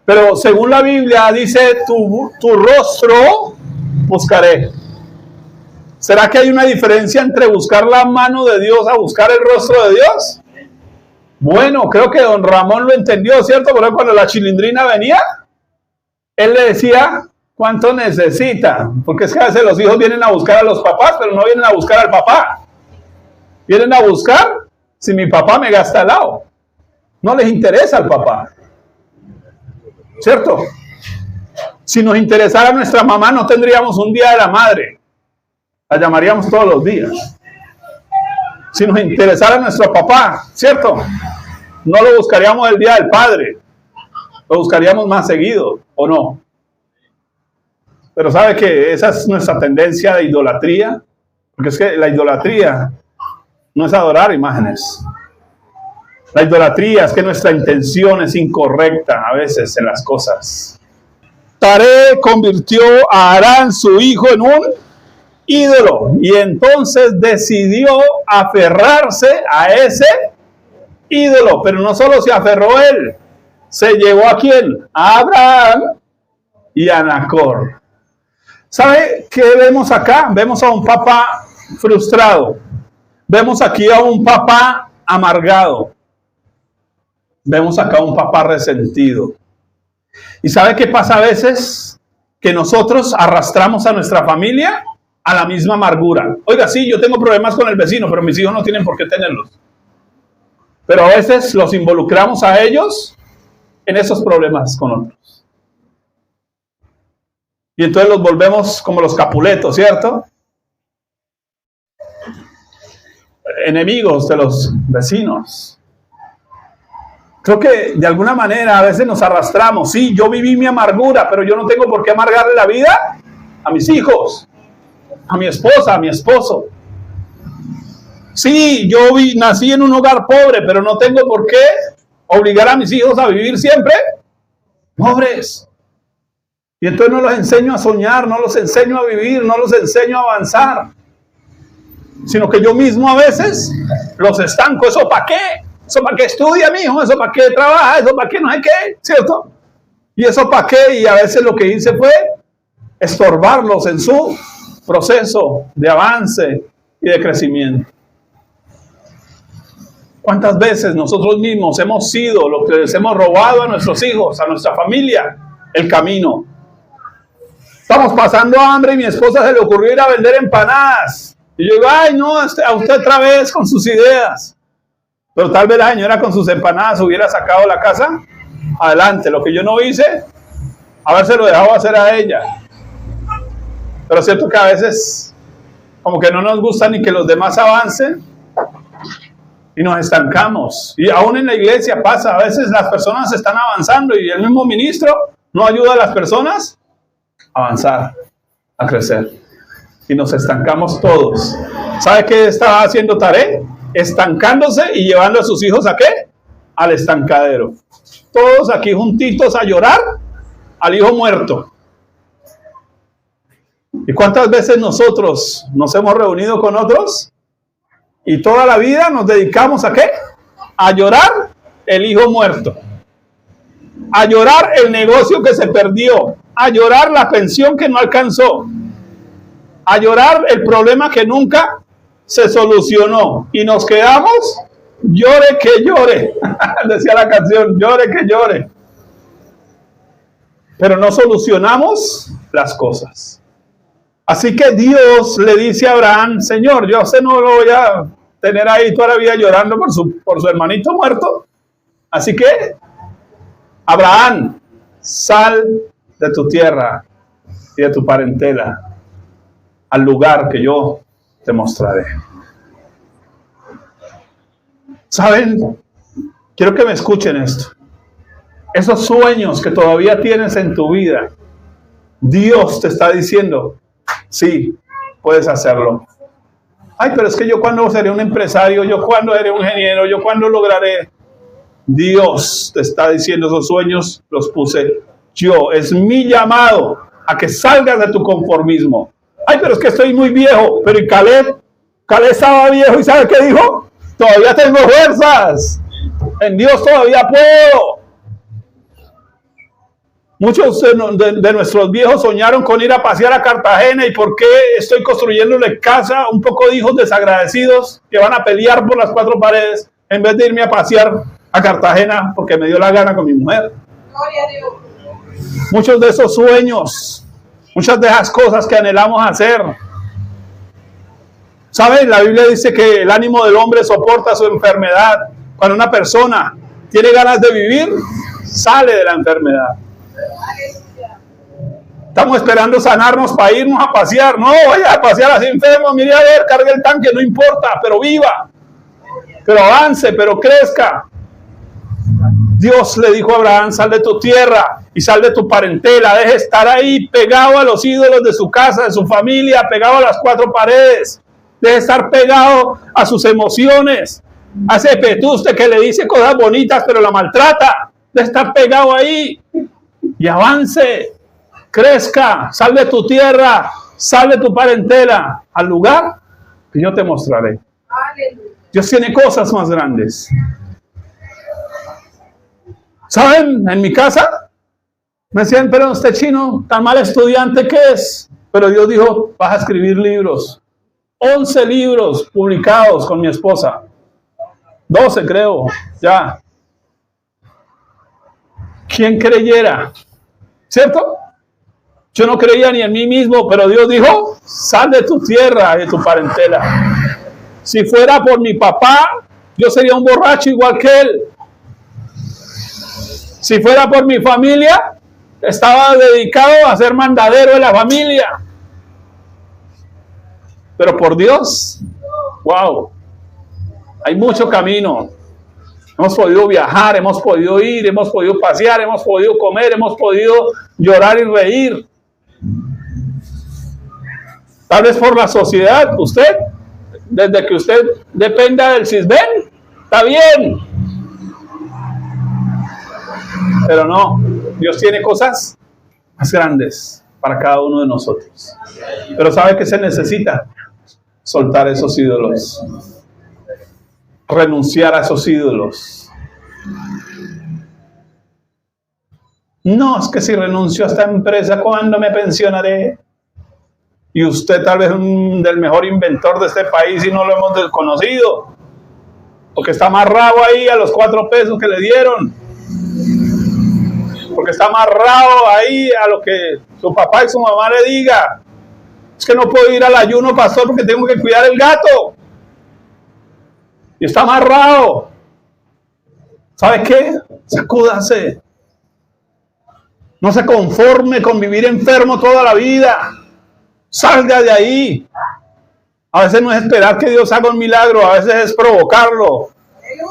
Pero según la Biblia dice, tu rostro buscaré. ¿Será que hay una diferencia entre buscar la mano de Dios a buscar el rostro de Dios? Bueno, creo que don Ramón lo entendió, ¿cierto? Porque cuando la chilindrina venía, él le decía, ¿cuánto necesita? Porque es que a veces los hijos vienen a buscar a los papás, pero no vienen a buscar al papá. Vienen a buscar si mi papá me gasta al lado. No les interesa al papá. ¿Cierto? Si nos interesara nuestra mamá, no tendríamos un día de la madre. La llamaríamos todos los días. Si nos interesara nuestro papá, ¿cierto? No lo buscaríamos el día del padre. Lo buscaríamos más seguido, ¿o no? Pero ¿sabe que esa es nuestra tendencia de idolatría? Porque es que la idolatría no es adorar imágenes. La idolatría es que nuestra intención es incorrecta a veces en las cosas. Taré convirtió a Harán, su hijo, en un ídolo, y entonces decidió aferrarse a ese ídolo, pero no solo se aferró él, se llevó ¿a quién? A Abraham y a Nacor. ¿Sabe qué vemos acá? Vemos a un papá frustrado, vemos aquí a un papá amargado, vemos acá a un papá resentido. ¿Y sabe qué pasa a veces? Que nosotros arrastramos a nuestra familia a la misma amargura. Oiga, sí, yo tengo problemas con el vecino, pero mis hijos no tienen por qué tenerlos. Pero a veces los involucramos a ellos en esos problemas con otros. Y entonces los volvemos como los Capuletos, ¿cierto? Enemigos de los vecinos. Creo que de alguna manera a veces nos arrastramos. Sí, yo viví mi amargura, pero yo no tengo por qué amargarle la vida a mis hijos, a mi esposa, a mi esposo. Sí, yo nací en un hogar pobre, pero no tengo por qué obligar a mis hijos a vivir siempre pobres. Y entonces no los enseño a soñar, no los enseño a vivir, no los enseño a avanzar, sino que yo mismo a veces los estanco. ¿Eso para qué? ¿Eso para qué estudia, mi hijo? ¿Eso para qué trabaja? ¿Eso para qué no sé qué? ¿Cierto? ¿Y eso para qué? Y a veces lo que hice fue estorbarlos en su proceso de avance y de crecimiento. ¿Cuántas veces nosotros mismos hemos sido los que les hemos robado a nuestros hijos, a nuestra familia, el camino? Estamos pasando hambre y mi esposa se le ocurrió ir a vender empanadas. Y yo digo, ay no, a usted otra vez con sus ideas. Pero tal vez la señora con sus empanadas hubiera sacado la casa adelante. Lo que yo no hice, habérselo dejado hacer a ella. Pero es cierto que a veces como que no nos gusta ni que los demás avancen y nos estancamos. Y aún en la iglesia pasa, a veces las personas están avanzando y el mismo ministro no ayuda a las personas a avanzar, a crecer. Y nos estancamos todos. ¿Sabe qué estaba haciendo Taré? Estancándose y llevando a sus hijos ¿a qué? Al estancadero. Todos aquí juntitos a llorar al hijo muerto. ¿Y cuántas veces nosotros nos hemos reunido con otros y toda la vida nos dedicamos ¿a qué? A llorar el hijo muerto, a llorar el negocio que se perdió, a llorar la pensión que no alcanzó, a llorar el problema que nunca se solucionó y nos quedamos llore que llore, decía la canción, llore que llore, pero no solucionamos las cosas. Así que Dios le dice a Abraham, Señor, yo a usted no lo voy a tener ahí toda la vida llorando por su hermanito muerto. Así que, Abraham, Sal de tu tierra y de tu parentela al lugar que yo te mostraré. ¿Saben? Quiero que me escuchen esto. Esos sueños que todavía tienes en tu vida, Dios te está diciendo, sí, puedes hacerlo. Ay, pero es que yo cuando seré un empresario, yo cuando seré un ingeniero, yo cuando lograré. Dios te está diciendo, esos sueños los puse yo. Es mi llamado a que salgas de tu conformismo. Ay, pero es que estoy muy viejo. Pero ¿y Caleb? Caleb estaba viejo y ¿sabe qué dijo? Todavía tengo fuerzas. En Dios todavía puedo. Muchos de nuestros viejos soñaron con ir a pasear a Cartagena. ¿Y por qué estoy construyéndole casa a un poco de hijos desagradecidos que van a pelear por las cuatro paredes en vez de irme a pasear a Cartagena porque me dio la gana con mi mujer? Gloria a Dios. Muchos de esos sueños, muchas de esas cosas que anhelamos hacer. ¿Saben? La Biblia dice que el ánimo del hombre soporta su enfermedad. Cuando una persona tiene ganas de vivir, sale de la enfermedad. Estamos esperando sanarnos para irnos a pasear. No, vaya a pasear así enfermo, mire a ver, cargue el tanque, no importa, pero viva, pero avance, pero crezca. Dios le dijo a Abraham, sal de tu tierra y sal de tu parentela, deje de estar ahí pegado a los ídolos de su casa, de su familia, pegado a las cuatro paredes, deje de estar pegado a sus emociones, a ese petuste que le dice cosas bonitas pero la maltrata, de estar pegado ahí y avance, crezca, sal de tu tierra, sal de tu parentela al lugar que yo te mostraré. Aleluya. Dios tiene cosas más grandes. ¿Saben? En mi casa me decían, pero usted chino, tan mal estudiante que es. Pero Dios dijo, vas a escribir libros. 11 libros publicados con mi esposa. 12 creo, ya. ¿Quién creyera? ¿Cierto? Yo no creía ni en mí mismo, pero Dios dijo, sal de tu tierra y de tu parentela. Si fuera por mi papá, yo sería un borracho igual que él. Si fuera por mi familia, estaba dedicado a ser mandadero de la familia. Pero por Dios, wow, hay mucho camino. Hemos podido viajar, hemos podido ir, hemos podido pasear, hemos podido comer, hemos podido llorar y reír. Tal vez por la sociedad, usted, desde que usted dependa del CISBEN, está bien. Pero no, Dios tiene cosas más grandes para cada uno de nosotros. Pero ¿sabe qué se necesita? Soltar esos ídolos. Renunciar a esos ídolos. No, es que si renuncio a esta empresa, ¿cuándo me pensionaré? Y usted tal vez es del mejor inventor de este país y no lo hemos desconocido. Porque está amarrado ahí a los 4 pesos que le dieron. Porque está amarrado ahí a lo que su papá y su mamá le diga. Es que no puedo ir al ayuno, pastor, porque tengo que cuidar el gato. Y está amarrado. ¿Sabe qué? Sacúdase. No se conforme con vivir enfermo toda la vida. Salga de ahí. A veces no es esperar que Dios haga un milagro, a veces es provocarlo.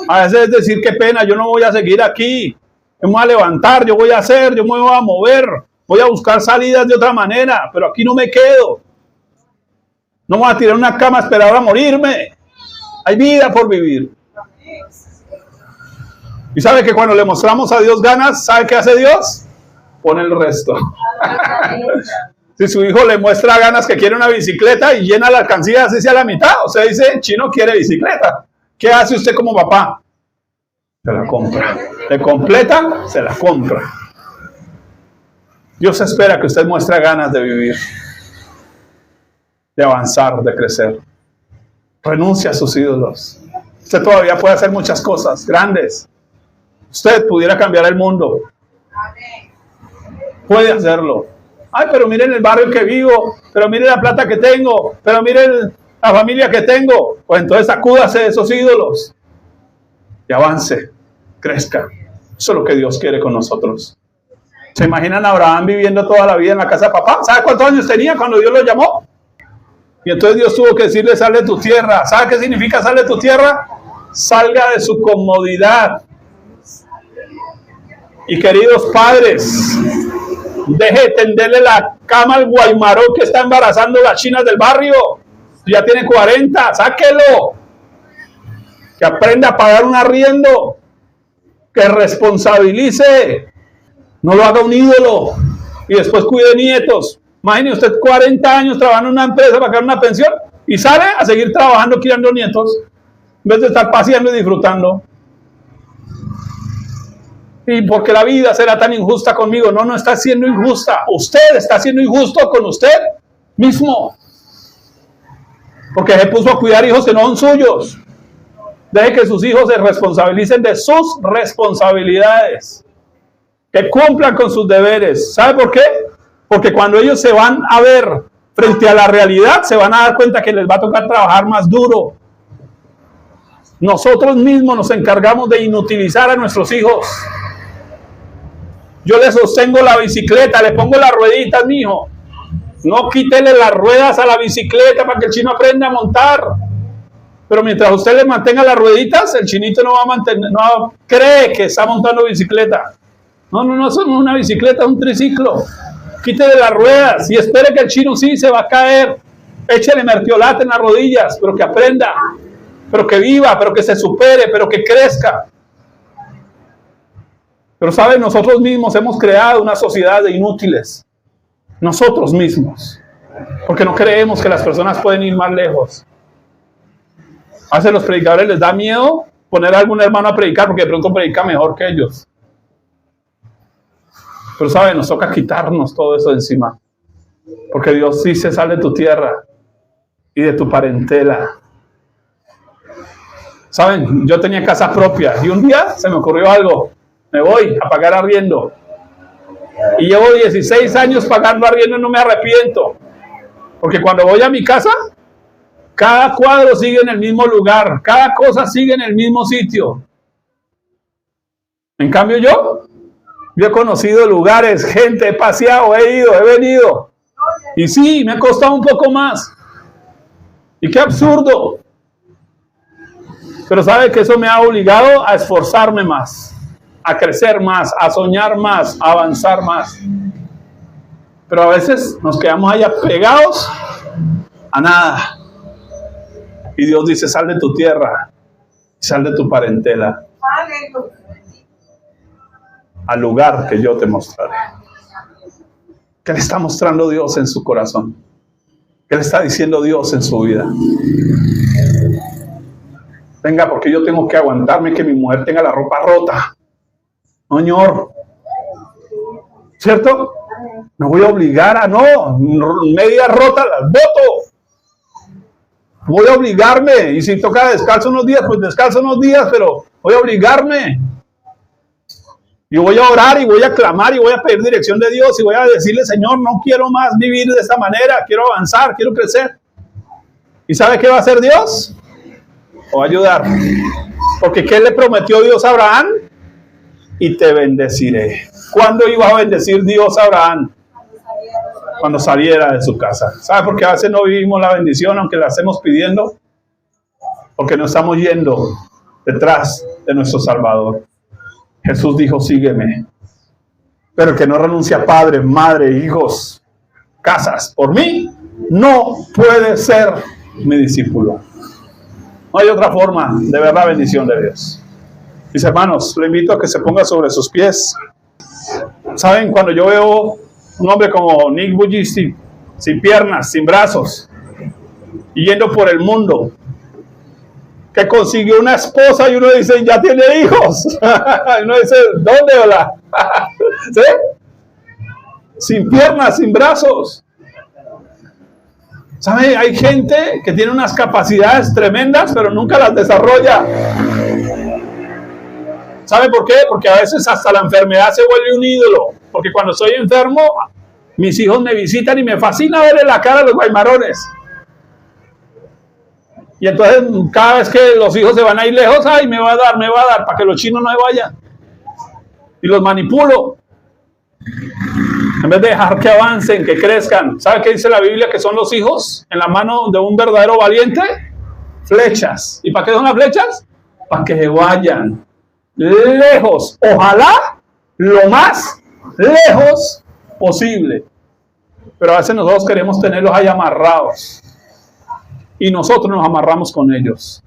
A veces es decir, qué pena, yo no voy a seguir aquí. Yo me voy a levantar, yo voy a hacer, yo me voy a mover. Voy a buscar salidas de otra manera, pero aquí no me quedo. No voy a tirar una cama a esperar a morirme. Hay vida por vivir. Y sabe que cuando le mostramos a Dios ganas, ¿sabe qué hace Dios? Pone el resto. Si su hijo le muestra ganas que quiere una bicicleta y llena la alcancía así a la mitad, usted dice, chino quiere bicicleta. ¿Qué hace usted como papá? Se la compra. ¿Le completa? Se la compra. Dios espera que usted muestre ganas de vivir, de avanzar, de crecer. Renuncia a sus ídolos. Usted todavía puede hacer muchas cosas grandes. Usted pudiera cambiar el mundo. Puede hacerlo. Ay, pero miren el barrio que vivo, pero miren la plata que tengo, pero miren la familia que tengo. Pues entonces sacúdase de esos ídolos y avance, crezca. Eso es lo que Dios quiere con nosotros. ¿Se imaginan a Abraham viviendo toda la vida en la casa de papá? ¿Sabe cuántos años tenía cuando Dios lo llamó? Y entonces Dios tuvo que decirle, sal de tu tierra. ¿Sabe qué significa sal de tu tierra? Salga de su comodidad. Y queridos padres, deje de tenderle la cama al guaymaró que está embarazando las chinas del barrio. Ya tiene 40, sáquelo. Que aprenda a pagar un arriendo. Que responsabilice. No lo haga un ídolo. Y después cuide nietos. Imagine usted 40 años trabajando en una empresa para ganar una pensión y sale a seguir trabajando criando nietos en vez de estar paseando y disfrutando. Y porque la vida será tan injusta conmigo. No, no está siendo injusta. Usted está siendo injusto con usted mismo. Porque se puso a cuidar hijos que no son suyos. Deje que sus hijos se responsabilicen de sus responsabilidades. Que cumplan con sus deberes. ¿Sabe por qué? Porque cuando ellos se van a ver frente a la realidad, se van a dar cuenta que les va a tocar trabajar más duro. Nosotros mismos nos encargamos de inutilizar a nuestros hijos. Yo le sostengo la bicicleta, le pongo las rueditas, mijo. No quítele las ruedas a la bicicleta para que el chino aprenda a montar. Pero mientras usted le mantenga las rueditas, el chinito no va a mantener, no cree que está montando bicicleta. No, eso no es una bicicleta, es un triciclo. Quítele las ruedas y espere que el chino sí se va a caer. Échele mertiolate en las rodillas, pero que aprenda, pero que viva, pero que se supere, pero que crezca. Pero saben, nosotros mismos hemos creado una sociedad de inútiles. Nosotros mismos. Porque no creemos que las personas pueden ir más lejos. A veces los predicadores les da miedo poner a algún hermano a predicar porque de pronto predica mejor que ellos. Pero saben, nos toca quitarnos todo eso de encima. Porque Dios dice, sal de tu tierra y de tu parentela. Saben, yo tenía casa propia y un día se me ocurrió algo. Me voy a pagar arriendo. Y llevo 16 años pagando arriendo y no me arrepiento. Porque cuando voy a mi casa, cada cuadro sigue en el mismo lugar. Cada cosa sigue en el mismo sitio. En cambio yo he conocido lugares, gente, he paseado, he ido, he venido. Y sí, me ha costado un poco más. Y qué absurdo. Pero sabe que eso me ha obligado a esforzarme más, a crecer más, a soñar más, a avanzar más. Pero a veces nos quedamos allá pegados a nada. Y Dios dice, sal de tu tierra, sal de tu parentela, al lugar que yo te mostraré. ¿Qué le está mostrando Dios en su corazón? ¿Qué le está diciendo Dios en su vida? Venga, porque yo tengo que aguantarme que mi mujer tenga la ropa rota. No, señor. ¿Cierto? No voy a obligar a medias rotas las boto. Voy a obligarme. Y si toca descalzo unos días, pues descalzo unos días, pero voy a obligarme. Y voy a orar y voy a clamar y voy a pedir dirección de Dios y voy a decirle, Señor, no quiero más vivir de esta manera, quiero avanzar, quiero crecer. ¿Y sabe qué va a hacer Dios? O ayudar. Porque ¿qué le prometió Dios a Abraham? Y te bendeciré. ¿Cuándo iba a bendecir Dios a Abraham? Cuando saliera de su casa. ¿Sabe por qué a veces no vivimos la bendición aunque la estemos pidiendo? Porque no estamos yendo detrás de nuestro Salvador. Jesús dijo, sígueme. Pero el que no renuncia a padre, madre, hijos, casas, por mí, no puede ser mi discípulo. No hay otra forma de ver la bendición de Dios. Mis hermanos, le invito a que se ponga sobre sus pies. ¿Saben? Cuando yo veo un hombre como Nick Vujicic, sin piernas, sin brazos, y yendo por el mundo, que consiguió una esposa y uno dice, ya tiene hijos. Y uno dice, ¿dónde, hola? ¿Sí? Sin piernas, sin brazos. ¿Sabe? Hay gente que tiene unas capacidades tremendas, pero nunca las desarrolla. ¿Sabe por qué? Porque a veces hasta la enfermedad se vuelve un ídolo. Porque cuando estoy enfermo, mis hijos me visitan y me fascina verle la cara a los guaymarones. Y entonces cada vez que los hijos se van a ir lejos, ay, me va a dar, para que los chinos no se vayan. Y los manipulo. En vez de dejar que avancen, que crezcan. ¿Sabe qué dice la Biblia que son los hijos en la mano de un verdadero valiente? Flechas. ¿Y para qué son las flechas? Para que se vayan lejos. Ojalá lo más lejos posible. Pero a veces nosotros queremos tenerlos ahí amarrados. Y nosotros nos amarramos con ellos.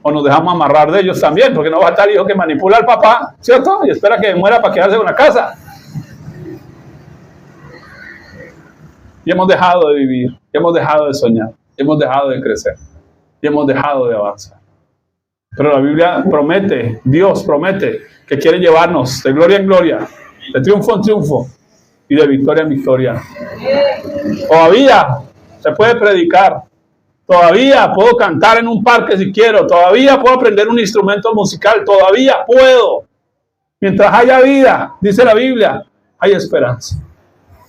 O nos dejamos amarrar de ellos también, porque no va a estar el hijo que manipula al papá, ¿cierto? Y espera que muera para quedarse con la casa. Y hemos dejado de vivir, hemos dejado de soñar, hemos dejado de crecer, y hemos dejado de avanzar. Pero la Biblia promete, Dios promete, que quiere llevarnos de gloria en gloria, de triunfo en triunfo, y de victoria en victoria. Todavía se puede predicar. Todavía puedo cantar en un parque si quiero. Todavía puedo aprender un instrumento musical. Todavía puedo. Mientras haya vida, dice la Biblia, hay esperanza.